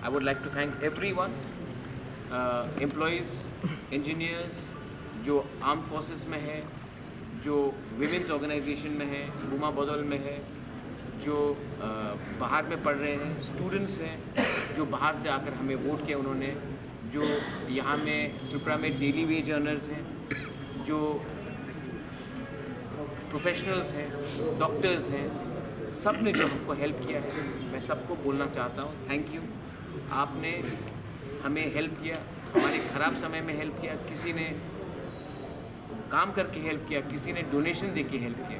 I would like to thank everyone, employees, engineers, जो arm forces में है, जो विमेंस ऑर्गेनाइजेशन में है, बुमा बदौल में है, जो बाहर में पढ़ रहे हैं, स्टूडेंट्स हैं जो बाहर से आकर हमें वोट किया उन्होंने, जो यहाँ में त्रिपुरा में डेली वेज अर्नर्स हैं, जो प्रोफेशनल्स हैं, डॉक्टर्स हैं, सब ने जो हमको हेल्प किया है, मैं सबको बोलना चाहता हूँ थैंक यू। आपने हमें हेल्प किया, हमारे ख़राब समय में हेल्प किया, किसी ने काम करके हेल्प किया, किसी ने डोनेशन दे के हेल्प किया,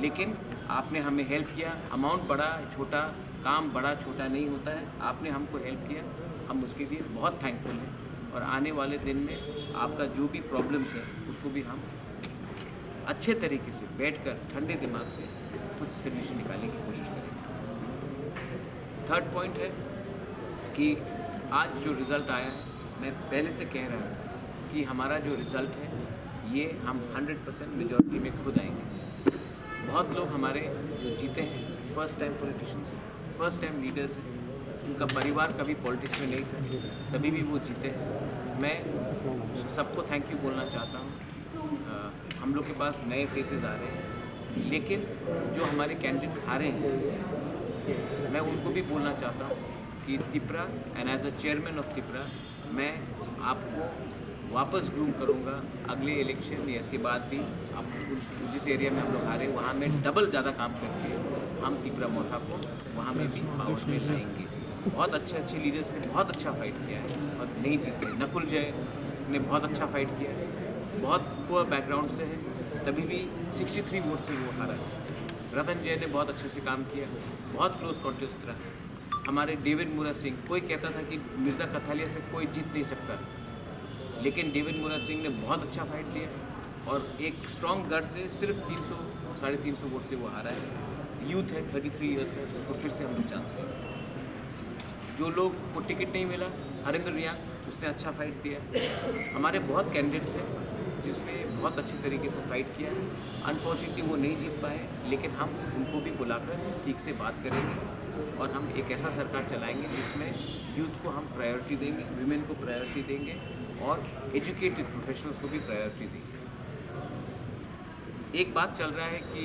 लेकिन आपने हमें हेल्प किया। अमाउंट बड़ा छोटा, काम बड़ा छोटा नहीं होता है, आपने हमको हेल्प किया, हम उसके लिए बहुत थैंकफुल हैं। और आने वाले दिन में आपका जो भी प्रॉब्लम्स है उसको भी हम अच्छे तरीके से बैठकर ठंडे दिमाग से कुछ सोल्यूशन निकालने की कोशिश करेंगे। थर्ड पॉइंट है कि आज जो रिज़ल्ट आया है, मैं पहले से कह रहा हूँ कि हमारा जो रिज़ल्ट है ये हम 100% मेजॉरिटी में खुद आएंगे। बहुत लोग हमारे जो जीते हैं फर्स्ट टाइम पॉलिटिशियंस हैं, फर्स्ट टाइम लीडर्स हैं, उनका परिवार कभी पॉलिटिक्स में नहीं था, तभी भी वो जीते। मैं सबको थैंक यू बोलना चाहता हूँ। हम लोग के पास नए फेसेस आ रहे हैं, लेकिन जो हमारे कैंडिडेट्स हारे हैं मैं उनको भी बोलना चाहता हूँ कि Tripura and as a chairman of Tripura मैं आपको वापस ग्रूम करूँगा अगले इलेक्शन या इसके बाद भी। आप जिस एरिया में हम लोग हारे वहाँ में डबल ज़्यादा काम करके हम त्रिपुरा मोथा को वहाँ में भी पावर में लाएंगे। बहुत अच्छे लीडर्स ने बहुत अच्छा फाइट किया है और नहीं जीते। नकुल जय ने बहुत अच्छा फाइट किया है, बहुत पुअर बैकग्राउंड से है, तभी भी 63 वोट से वो हारा है। रतन जय ने बहुत अच्छे से काम किया, बहुत क्लोज कॉन्टेस्ट रहा। हमारे डेविड मुरा सिंह, कोई कहता था कि मिर्ज़ा कथालिया से कोई जीत नहीं सकता, लेकिन डेविड मुरा सिंह ने बहुत अच्छा फाइट दिया और एक स्ट्रॉन्ग गढ़ से सिर्फ 300 साढ़े 300 वोट से वो हारा है। यूथ है 33 इयर्स का, उसको फिर से हम लोग चांस दें। जो लोग को टिकट नहीं मिला, हरिंदर रियांग, उसने अच्छा फाइट दिया। हमारे बहुत कैंडिडेट्स हैं जिसने बहुत अच्छे तरीके से फाइट किया। अनफॉर्चुनेटली वो नहीं जीत पाए, लेकिन हम उनको भी बुलाकर ठीक से बात करेंगे और हम एक ऐसा सरकार चलाएंगे जिसमें यूथ को हम प्रायोरिटी देंगे, विमेन को प्रायोरिटी देंगे और एजुकेटेड प्रोफेशनल्स को भी प्रायोरिटी देंगे। एक बात चल रहा है कि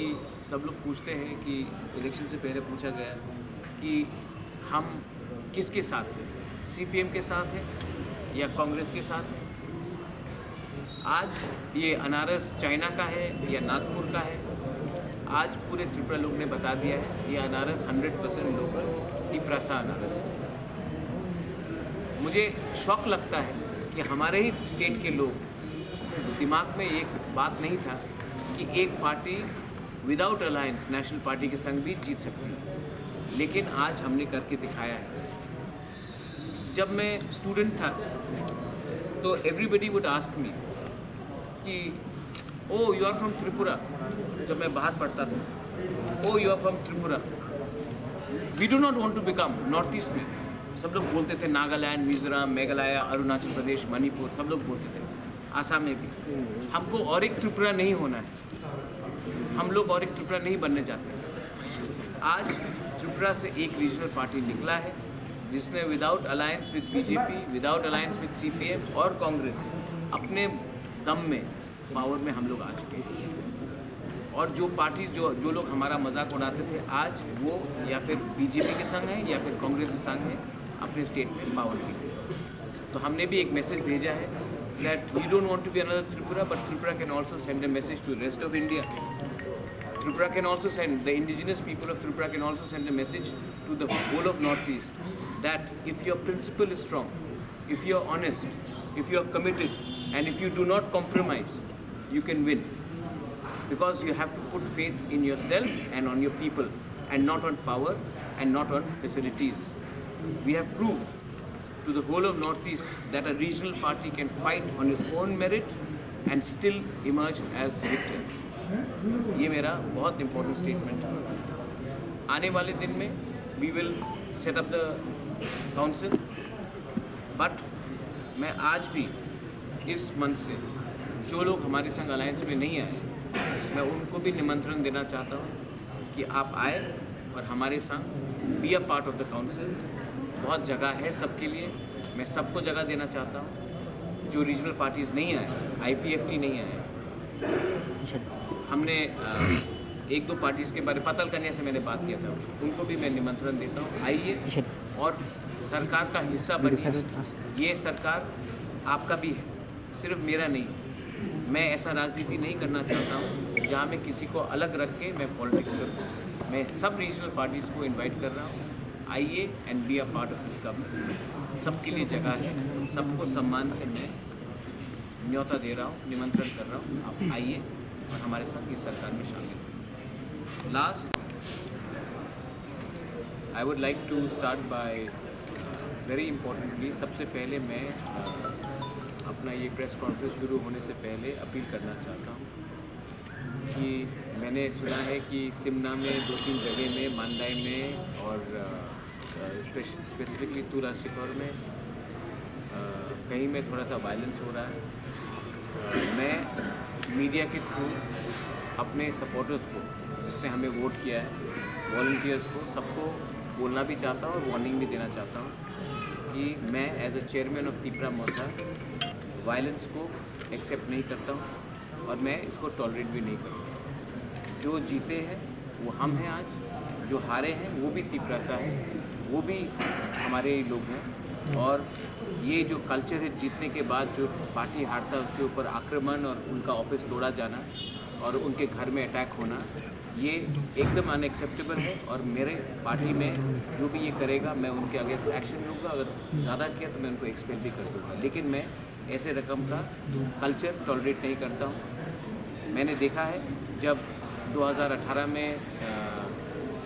सब लोग पूछते हैं कि इलेक्शन से पहले पूछा गया कि हम किसके साथ हैं, सीपीएम के साथ हैं या कांग्रेस के साथ हैं। आज ये अनारस चाइना का है या नागपुर का है, आज पूरे त्रिपुरा लोग ने बता दिया है ये अनारस 100% लोकल त्रिपुरा सा अनारस है। मुझे शौक लगता है कि हमारे ही स्टेट के लोग दिमाग में एक बात नहीं था कि एक party without alliance national party के संग भी जीत सकती है, लेकिन आज हमने करके दिखाया है। जब मैं स्टूडेंट था तो एवरीबडी वुड आस्क मी कि oh you are from Tripura. जब मैं बाहर पढ़ता था, oh you are from Tripura, we do not want to become north east में। सब लोग बोलते थे नागालैंड, मिजोरम, मेघालय, अरुणाचल प्रदेश, मणिपुर, सब लोग बोलते थे, आसाम में भी। हमको और एक त्रिपुरा नहीं होना है, हम लोग और एक त्रिपुरा नहीं बनने जाते। आज त्रिपुरा से एक रीजनल पार्टी निकला है जिसने without alliance with BJP, without alliance with CPM और कांग्रेस अपने दम में पावर में हम लोग आ चुके हैं। और जो पार्टी जो लोग हमारा मजाक उड़ाते थे, आज वो या फिर बीजेपी के संग है या फिर कांग्रेस के संग है अपने स्टेट में पावर की। तो हमने भी एक मैसेज भेजा है that we don't want to be another Tripura, but Tripura can also send a message to the rest of India. Tripura can also send, the indigenous people of Tripura can also send a message to the whole of Northeast that if your principle is strong, if you are honest, if you are committed, and if you do not compromise, you can win. Because you have to put faith in yourself and on your people, and not on power and not on facilities. We have proved to the whole of Northeast that a regional party can fight on its own merit and still emerge as victors. ये मेरा बहुत important statement है। आने वाले दिन में we will set up the council, but मैं आज भी इस मन से जो लोग हमारे संग अलायंस में नहीं आए, मैं उनको भी निमंत्रण देना चाहता हूँ कि आप आए और हमारे संग be a part of the council, बहुत जगह है सबके लिए, मैं सबको जगह देना चाहता हूँ। जो रीजनल पार्टीज़ नहीं आए, IPFT नहीं आए, हमने एक दो पार्टीज़ के बारे में पतल करने से मैंने बात किया था, उनको भी मैं निमंत्रण देता हूँ, आइए और सरकार का हिस्सा बनिए। ये सरकार आपका भी है, सिर्फ मेरा नहीं है। मैं ऐसा राजनीति नहीं करना चाहता हूँ जहाँ मैं किसी को अलग रख के मैं पॉलिटिक्स करूँ। मैं सब रीजनल पार्टीज़ को इनवाइट कर रहा हूँ, आइए and be a part of this government. सबके लिए जगह है, सबको सम्मान से मैं न्योता दे रहा हूँ, निमंत्रण कर रहा हूँ, आप आइए और हमारे साथ इस सरकार में शामिल हों। Last, I would like to start by very importantly, सबसे पहले मैं अपना ये प्रेस कॉन्फ्रेंस शुरू होने से पहले अपील करना चाहता हूँ कि मैंने सुना है कि सिमना में 2-3 जगह में, मांदाई में और स्पेसिफिकली तूरा शिकोर में कहीं में थोड़ा सा वायलेंस हो रहा है। मैं मीडिया के थ्रू अपने सपोर्टर्स को, जिसने हमें वोट किया है, वॉलंटियर्स को, सबको बोलना भी चाहता हूँ और वार्निंग भी देना चाहता हूँ कि मैं as a chairman of Tipra Motha violence को एक्सेप्ट नहीं करता हूँ और मैं इसको टॉलरेट भी नहीं करूँगा। जो जीते हैं वो हम हैं आज, जो हारे हैं वो भी तीपरा सा है, वो भी हमारे लोग हैं। और ये जो कल्चर है, जीतने के बाद जो पार्टी हारता है उसके ऊपर आक्रमण और उनका ऑफिस तोड़ा जाना और उनके घर में अटैक होना, ये एकदम अनएक्सेप्टेबल है। और मेरे पार्टी में जो भी ये करेगा मैं उनके अगेंस्ट एक्शन लूँगा, अगर ज़्यादा किया तो मैं उनको एक्सपेल भी कर दूँगा। लेकिन मैं ऐसे रकम का कल्चर टॉलरेट नहीं करता हूँ। मैंने देखा है जब 2018 में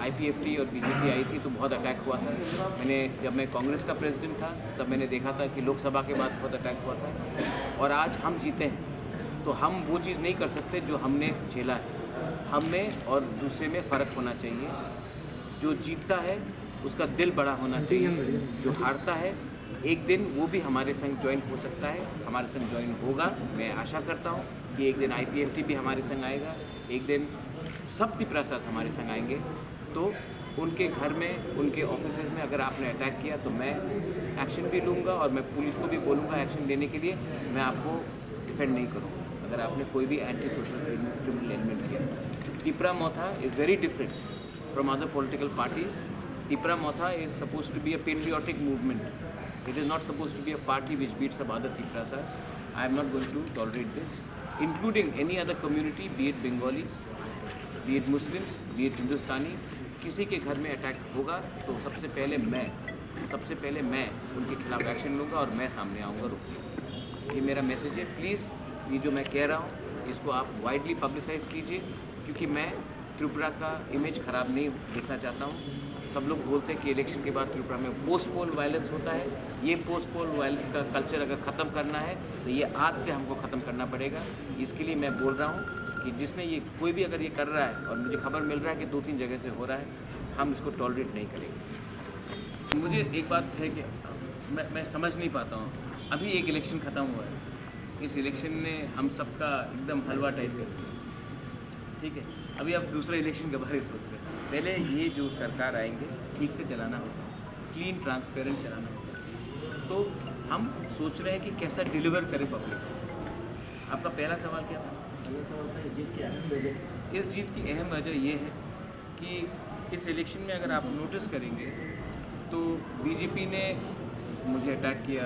IPFT और BJP आई थी तो बहुत अटैक हुआ था। जब मैं कांग्रेस का प्रेसिडेंट था तब मैंने देखा था कि लोकसभा के बाद बहुत अटैक हुआ था। और आज हम जीते हैं तो हम वो चीज़ नहीं कर सकते जो हमने झेला है। हम में और दूसरे में फ़र्क होना चाहिए। जो जीतता है उसका दिल बड़ा होना चाहिए, जो हारता है एक दिन वो भी हमारे संग ज्वाइन हो सकता है, हमारे संग ज्वाइन होगा। मैं आशा करता हूँ कि एक दिन IPFT भी हमारे संग आएगा, एक दिन सब तीपरासास हमारे संग आएंगे। तो उनके घर में, उनके ऑफिसेज में अगर आपने अटैक किया तो मैं एक्शन भी लूँगा और मैं पुलिस को भी बोलूँगा एक्शन लेने के लिए। मैं आपको डिफेंड नहीं करूँगा अगर आपने कोई भी एंटी सोशल क्रिमिनल एलिमेंट किया। Tipra Motha is very different from other political parties. Tipra Motha is suppose to be a patriotic movement. It is not supposed to be a party which beats up other Tiprasas. I am not going to tolerate this, including any other community, be it Bengalis, be it Muslims, be it Hindustanis. किसी के घर में attack होगा तो सबसे पहले मैं उनके खिलाफ एक्शन लूँगा और मैं सामने आऊँगा रुकूँगा। ये मेरा मैसेज है। प्लीज़ ये जो मैं कह रहा हूँ इसको आप वाइडली पब्लिसाइज कीजिए, क्योंकि मैं त्रिपुरा का इमेज ख़राब नहीं देखना चाहता हूँ। सब लोग बोलते हैं कि इलेक्शन के बाद त्रिपुरा में पोस्ट पोल वायलेंस होता है। ये पोस्ट पोल वायलेंस का कल्चर अगर ख़त्म करना है तो ये आज से हमको ख़त्म करना पड़ेगा। इसके लिए मैं बोल रहा हूँ कि जिसने ये कोई भी अगर ये कर रहा है, और मुझे खबर मिल रहा है कि 2-3 जगह से हो रहा है, हम इसको टॉलरेट नहीं करेंगे। मुझे एक बात है कि मैं समझ नहीं पाता हूँ, अभी एक इलेक्शन ख़त्म हुआ है, इस इलेक्शन ने हम सबका एकदम हलवा टाइप कर दिया, ठीक है। अभी आप दूसरा इलेक्शन के बारे में सोच रहे हैं। पहले ये जो सरकार आएंगे ठीक से चलाना होगा, क्लीन ट्रांसपेरेंट चलाना होगा। तो हम सोच रहे हैं कि कैसा डिलीवर करें पब्लिक। आपका पहला सवाल क्या था? पहला सवाल था इस जीत की अहम वजह। इस जीत की अहम वजह ये है कि इस इलेक्शन में अगर आप नोटिस करेंगे तो बीजेपी ने मुझे अटैक किया।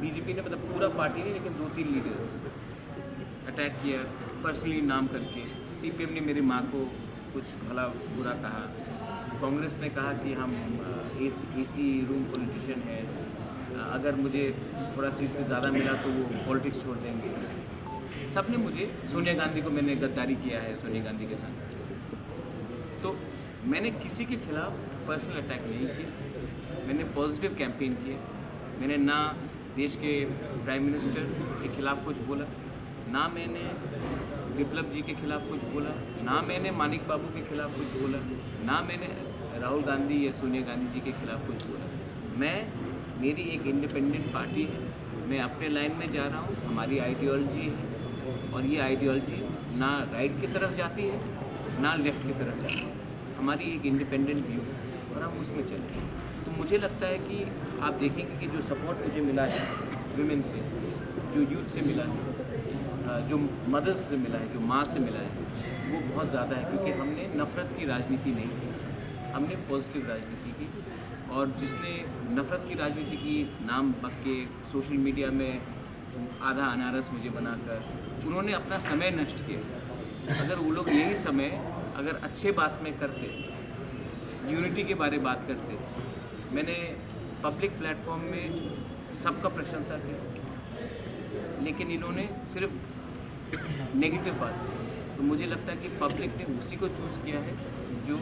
बीजेपी ने मतलब पूरा पार्टी नहीं, लेकिन 2-3 लीडर्स अटैक किया पर्सनली नाम करके। CPM ने मेरी माँ को कुछ भला बुरा कहा। कांग्रेस ने कहा कि हम AC रूम पॉलिटिशियन है, अगर मुझे थोड़ा सीट से ज़्यादा मिला तो वो पॉलिटिक्स छोड़ देंगे। सब ने मुझे, सोनिया गांधी को मैंने गद्दारी किया है सोनिया गांधी के साथ। तो मैंने किसी के खिलाफ पर्सनल अटैक नहीं किया, मैंने पॉजिटिव कैंपेन किया। मैंने ना देश के प्राइम मिनिस्टर के खिलाफ कुछ बोला, ना मैंने विप्लव जी के खिलाफ कुछ बोला, ना मैंने मानिक बाबू के खिलाफ कुछ बोला, ना मैंने राहुल गांधी या सोनिया गांधी जी के खिलाफ कुछ बोला। मेरी एक इंडिपेंडेंट पार्टी है, मैं अपने लाइन में जा रहा हूँ, हमारी आइडियोलॉजी है और ये आइडियोलॉजी ना राइट की तरफ जाती है ना लेफ़्ट की तरफ जाती है। हमारी एक इंडिपेंडेंट व्यू है और हम उसमें चलते हैं। तो मुझे लगता है कि आप देखेंगे कि जो सपोर्ट मुझे मिला है विमेन से, जो यूथ से मिला है, जो मदर्स से मिला है, जो माँ से मिला है, वो बहुत ज़्यादा है, क्योंकि हमने नफ़रत की राजनीति नहीं की, हमने पॉजिटिव राजनीति की। और जिसने नफ़रत की राजनीति की, नाम बक के सोशल मीडिया में आधा अनारस मुझे बनाकर, उन्होंने अपना समय नष्ट किया। अगर वो लोग यही समय अगर अच्छे बात में करते, यूनिटी के बारे बात करते, मैंने पब्लिक प्लेटफॉर्म में सबका प्रशंसा की, लेकिन इन्होंने सिर्फ नेगेटिव बात। तो मुझे लगता है कि पब्लिक ने उसी को चूज़ किया है जो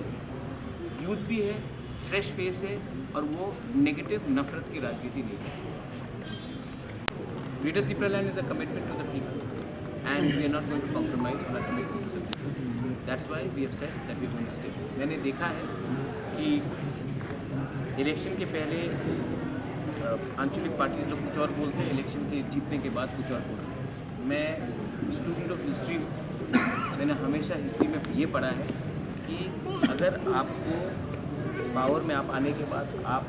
यूथ भी है, फ्रेश फेस है, और वो नेगेटिव नफरत की राजनीति नहीं है। Greater Tripura Land is a commitment to the people, and we are not going to compromise on our commitment to the people. That's why we have said that we are going to stay. मैंने देखा है कि election के पहले आंचलिक party लोग कुछ और बोलते हैं, इलेक्शन के जीतने के बाद कुछ और बोलते हैं। मैं स्टूडेंट ऑफ हिस्ट्री, मैंने हमेशा हिस्ट्री में ये पढ़ा है कि अगर आपको पावर में आप आने के बाद आप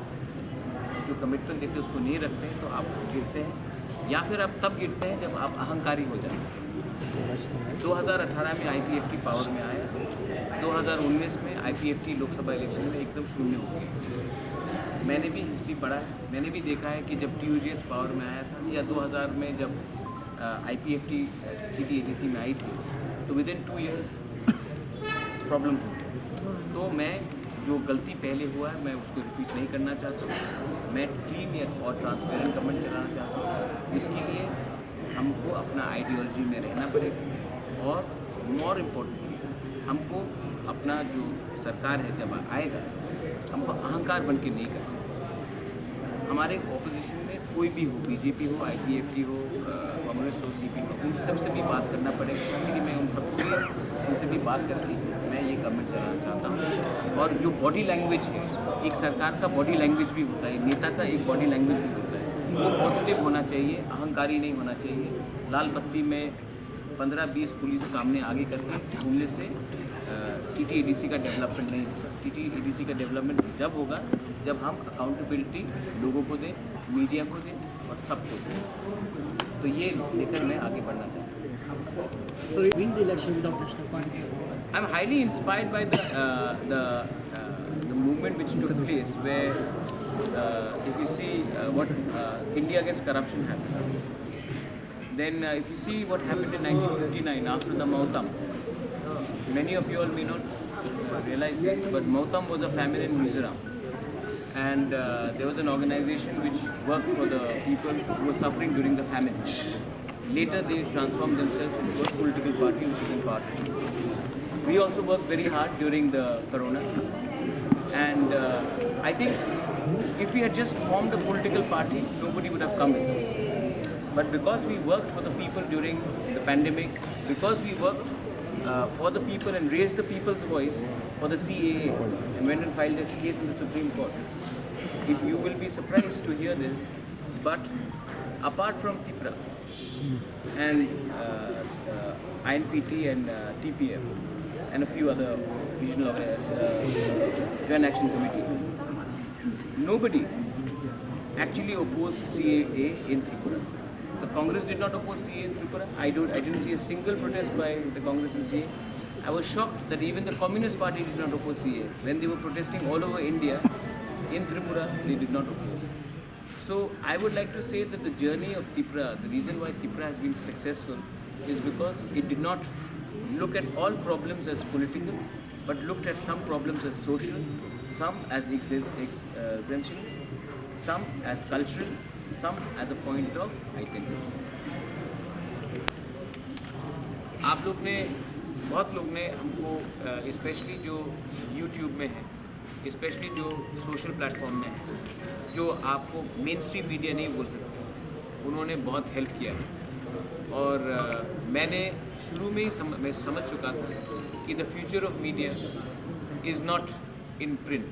जो कमिटमेंट देते हैं उसको नहीं रखते हैं तो आप गिरते हैं, या फिर आप तब गिरते हैं जब आप अहंकारी हो जाते हैं। 2018 में IPFT पावर में आया, 2019 में IPFT लोकसभा इलेक्शन में एकदम शून्य हो गया। मैंने भी हिस्ट्री पढ़ा है, मैंने भी देखा है कि जब TUGS पावर में आया था, या 2000 में जब IPFT TTADC में आई थी, तो विदिन 2 इयर्स प्रॉब्लम हुई। तो मैं जो गलती पहले हुआ है मैं उसको रिपीट नहीं करना चाहता हूँ। मैं क्लीन और ट्रांसपेरेंट गवर्नमेंट चलाना चाहता हूँ। इसके लिए हमको अपना आइडियोलॉजी में रहना पड़ेगा, और मोर इम्पोर्टेंटली हमको अपना जो सरकार है जब आएगा, हमको अहंकार बन के नहीं करना। हमारे ऑपोजिशन में कोई भी हो, BJP हो, IPFT हो, कांग्रेस हो, CPM हो, उन सबसे भी बात करना पड़ेगा। इसके लिए मैं उनसे भी बात करके मैं ये गवर्नमेंट चलाना चाहता हूँ। और जो बॉडी लैंग्वेज है, एक सरकार का बॉडी लैंग्वेज भी होता है, नेता का एक बॉडी लैंग्वेज भी होता है, वो पॉजिटिव होना चाहिए, अहंकारी नहीं होना चाहिए। लाल बत्ती में 15-20 पुलिस सामने आगे करके घूमने से TTADC का डेवलपमेंट नहीं हो सकता। TTADC का डेवलपमेंट जब होगा जब हम अकाउंटेबिलिटी लोगों को दें, मीडिया को दें और सबको दें। तो ये लेकर मैं आगे बढ़ना चाहता हूँ। So you win the election without national party? I'm highly inspired by the movement which took place, where if you see what India Against Corruption happened, then if you see what happened in 1959 after the Mautam, many of you all may not realize this, but Mautam was a famine in Mizoram, and there was an organization which worked for the people who were suffering during the famine. Later they transformed themselves into a political party which is in power. We also worked very hard during the Corona, and I think if we had just formed a political party, nobody would have come with us. But because we worked for the people during the pandemic, because we worked for the people and raised the people's voice for the CAA and went and filed a case in the Supreme Court. If you will be surprised to hear this, but apart from Tripura and INPT and TPM and a few other regional Joint Action Committee, nobody actually opposed CAA in Tripura. The Congress did not oppose CAA in Tripura. I didn't see a single protest by the Congress in CAA. I was shocked that even the Communist Party did not oppose CAA. When they were protesting all over India, in Tripura, they did not oppose it. So I would like to say that the journey of Tripura, the reason why Tripura has been successful is because it did not look at all problems as political, but looked at some problems as social, some as existential, some as cultural, some as a point of identity. आप लोग ने, बहुत लोग ने हमको specially जो YouTube में है, स्पेशली जो सोशल प्लेटफॉर्म में है, जो आपको मेन स्ट्रीम मीडिया नहीं बोल सकते, उन्होंने बहुत हेल्प किया है। और मैंने शुरू में ही मैं समझ चुका था कि the future of media is not in print,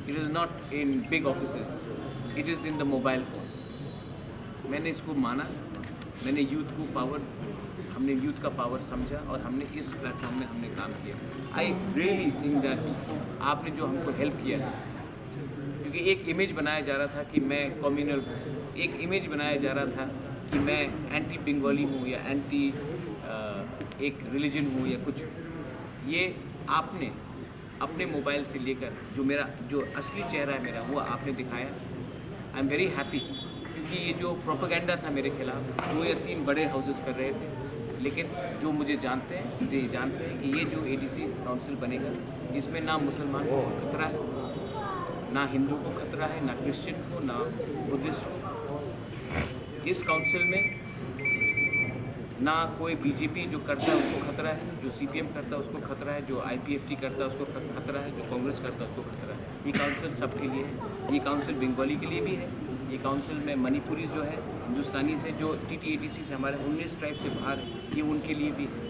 it is not in big offices, it is in the mobile phones. मैंने इसको माना, मैंने यूथ को पावर, हमने यूथ का पावर समझा और हमने इस प्लेटफॉर्म में हमने काम किया। आई रियली थिंक दैट आपने जो हमको हेल्प किया है, क्योंकि एक इमेज बनाया जा रहा था कि मैं कम्युनल हूँ, एक इमेज बनाया जा रहा था कि मैं एंटी बंगाली हूँ या एंटी एक रिलीजन हूँ या कुछ। ये आपने अपने मोबाइल से लेकर जो असली चेहरा है मेरा वो आपने दिखाया। आई एम वेरी हैप्पी, क्योंकि ये जो प्रोपेगेंडा था मेरे खिलाफ 2 या 3 बड़े हाउसेस कर रहे थे, लेकिन जो मुझे जानते हैं कि ये जो एडीसी काउंसिल बनेगा इसमें ना मुसलमान को खतरा है, ना हिंदू को खतरा है, ना क्रिश्चियन को, ना बुद्धिस्ट को। इस काउंसिल में ना कोई बीजेपी जो करता है उसको खतरा है, जो सीपीएम करता है उसको खतरा है, जो आईपीएफटी करता है उसको खतरा है, जो कांग्रेस करता है उसको खतरा है। ये काउंसिल सबके लिए है। ये काउंसिल बंगाली के लिए भी है। ये काउंसिल में मणिपुरी जो है हिंदुस्तानी से जो टीटीएडीसी से हमारे 19 ट्राइब से बाहर है, ये उनके लिए भी है।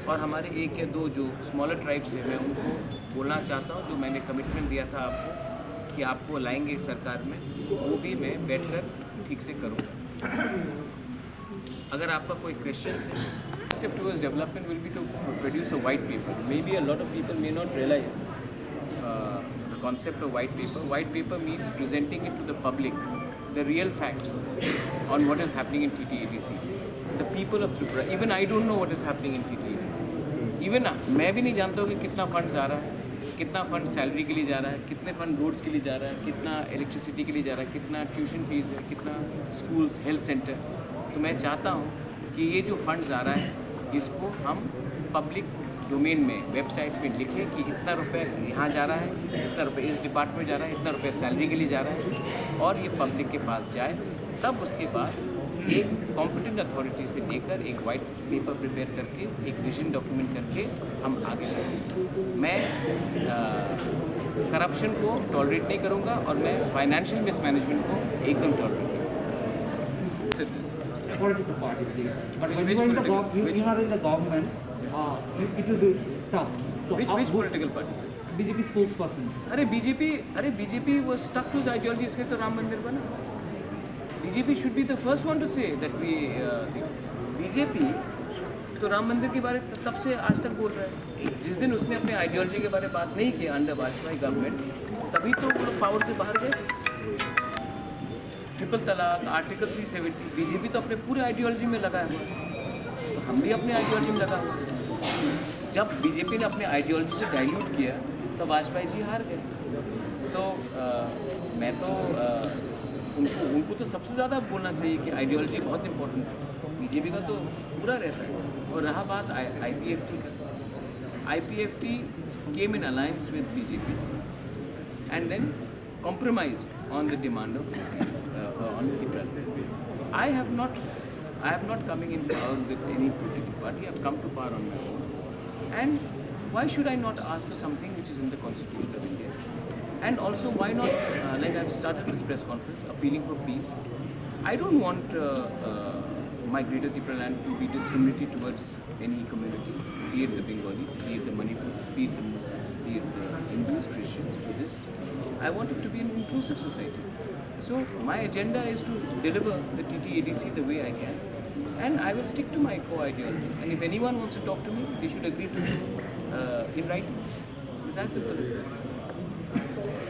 और हमारे 1 या 2 जो स्मॉलर ट्राइब्स हैं मैं उनको बोलना चाहता हूँ, जो मैंने कमिटमेंट दिया था आपको कि आपको लाएंगे सरकार में, वो भी मैं बैठकर ठीक से करूँगा। अगर आपका कोई क्वेश्चन है, step towards development will be to produce a white paper. Maybe a lot of people may not realize the concept of white paper. White paper means presenting it to the public, the real facts on what is happening in TTADC. The people of Tripura, even I don't know what is happening in TTADC. Even मैं भी नहीं जानता हूँ कि कितना fund जा रहा है, कितना फंड सैलरी के लिए जा रहा है, कितने फंड रोड्स के लिए जा रहा है, कितना इलेक्ट्रिसिटी के लिए जा रहा है, कितना ट्यूशन फीस है, कितना स्कूल्स, हेल्थ सेंटर। तो मैं चाहता हूँ कि ये जो फंड्स आ रहा है इसको हम पब्लिक डोमेन में वेबसाइट पे लिखें कि इतना रुपए यहाँ जा रहा है, इतना रुपए इस डिपार्टमेंट जा रहा है, इतना रुपए सैलरी के लिए जा रहा है, और ये पब्लिक के पास जाए। तब उसके बाद एक कॉम्पिटेंट अथॉरिटी से लेकर एक वाइट पेपर प्रिपेयर करके, एक विजन डॉक्यूमेंट करके हम आगे बढ़ेंगे। मैं करप्शन को टॉलरेट नहीं करूँगा और मैं फाइनेंशियल मिसमैनेजमेंट को एकदम टॉलरेट करूँगा। Political parties there. But when you are in the government, it will be tough. So which political party? BJP spokesperson. अरे BJP was stuck to his ideology, इसके तो राम मंदिर बना। BJP should be the first one to say that we BJP तो राम मंदिर के बारे में तब से आज तक बोल रहा है। जिस दिन उसने अपने आइडियोलॉजी के बारे में बात नहीं किया अंडर वाजपेयी गवर्नमेंट, तभी तो वो लोग पावर से बाहर गए। ट्रिपल तलाक, आर्टिकल 370, बीजेपी तो अपने पूरे आइडियोलॉजी में लगा है, तो हम भी अपने आइडियोलॉजी में लगा हुआ। जब बीजेपी ने अपने आइडियोलॉजी से डाइल्यूट किया तो वाजपेयी जी हार गए। तो मैं तो उनको तो सबसे ज़्यादा बोलना चाहिए कि आइडियोलॉजी बहुत इंपॉर्टेंट है। बीजेपी का तो पूरा रहता है। और रहा बात आईपीएफटी का, IPFT came in alliance with BJP and then compromised on the demand of on the people. I have not coming in power with any political party. I have come to power on my own. And why should I not ask for something which is in the Constitution of India? And also, why not, like I've started this press conference, appealing for peace. I don't want my greater Triplaland to be discriminatory towards any community, be it the Bengali, be it the Manipuris, be it the Muslims, be it the Hindus, Christians, Buddhists. I want it to be an inclusive society. So my agenda is to deliver the TTADC the way I can, and I will stick to my core ideology. And if anyone wants to talk to me, they should agree to in writing. It's as simple as that.